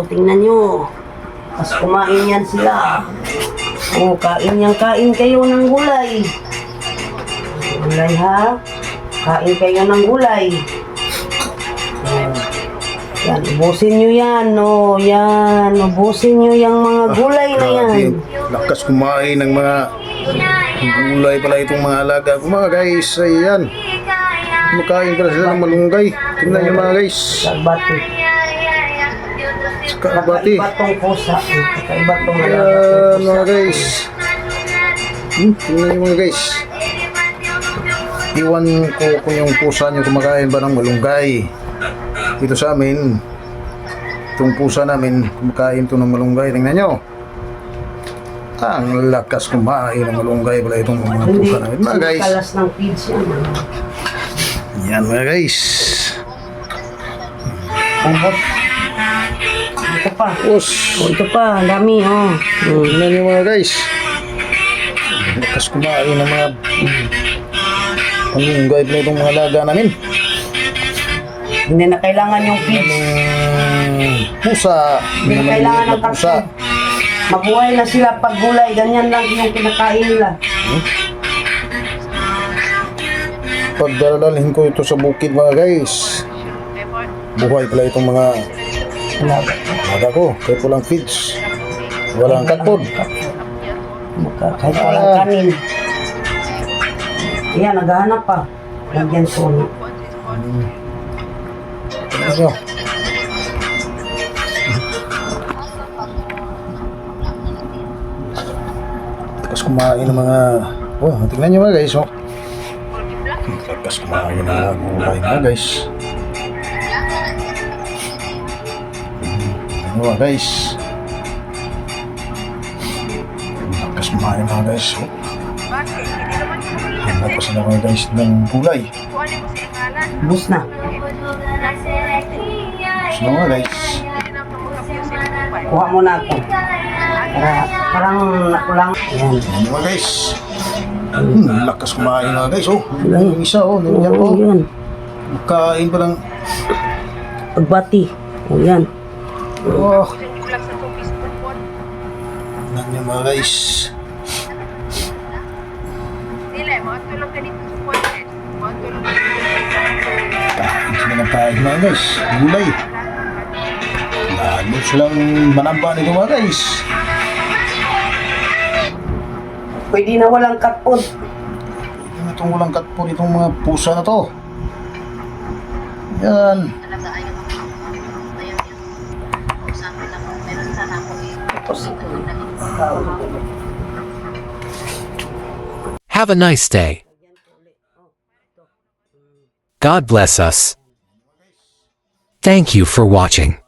O, tingnan nyo. Tapos kumain yan sila. O, kain kayo ng gulay. Gulay ha? Kain kayo ng gulay. Yan, ubusin nyo yan. O, yan. Ubusin nyo yung mga gulay na yan. Lakas kumain ng mga gulay pala itong mga alaga ko mga guys. Ayan. Kumakain pala sila ng malunggay. Tingnan nyo mga guys. Kalbati. Kalbati. Kakaiba tong pusa. Kakaiba tong Ayan mga guys. Tingnan nyo mga guys. Iwan ko kung yung pusa nyo kumakain ba ng malunggay. Dito sa amin, itong pusa namin, kumakain to ng malunggay. Tingnan nyo. Ang lakas kumain ng malunggay pala itong mga pusa namin. Mga guys. Kalas ng feeds yan. Yan mga guys. Ubot. Ito pa. Us. O, ito pa. Ang dami, oh. Tingnan nyo mga guys. Ang lakas kumain ng mga malunggay pala itong mga alaga namin. Hindi na kailangan yung feeds. Pusa. Hindi na kailangan ng pusa. kakso. Mabuhay na sila pag gulay. Ganyan lang yung kinakain nila. Pagdalhin ko ito sa bukid mga guys. Buhay pala itong mga alaga ko. Kahit walang feeds. Walang katpod. Kahit walang kanin. Ayan, naghahanap pa. Lagyan Sony. Ano? Tapos kumain ng mga... Oh, tingnan nyo mga guys, oh. Tapos kumain ng mga gulay mga guys. Ano mga guys? Tapos kumain mga guys, oh. Tapos na mga guys ng gulay. Bus na. Tapos na mga guys. Kuha mo na ako. Parang nakulang. Ayan. Ano mga guys? Lakas kumain mga guys, oh. Yung isa, oh. Nandiyan, Oo, oh. yan. Kain pa lang. Pagbati. O, yan. Oh. Nandiyan mga guys. Kain sila ng kain mga guys. Gulay. Lalo silang manamba nito mga guys. Pwede na walang katpod. Itong walang katpod itong mga pusa na to. Yan. Have a nice day. God bless us. Thank you for watching.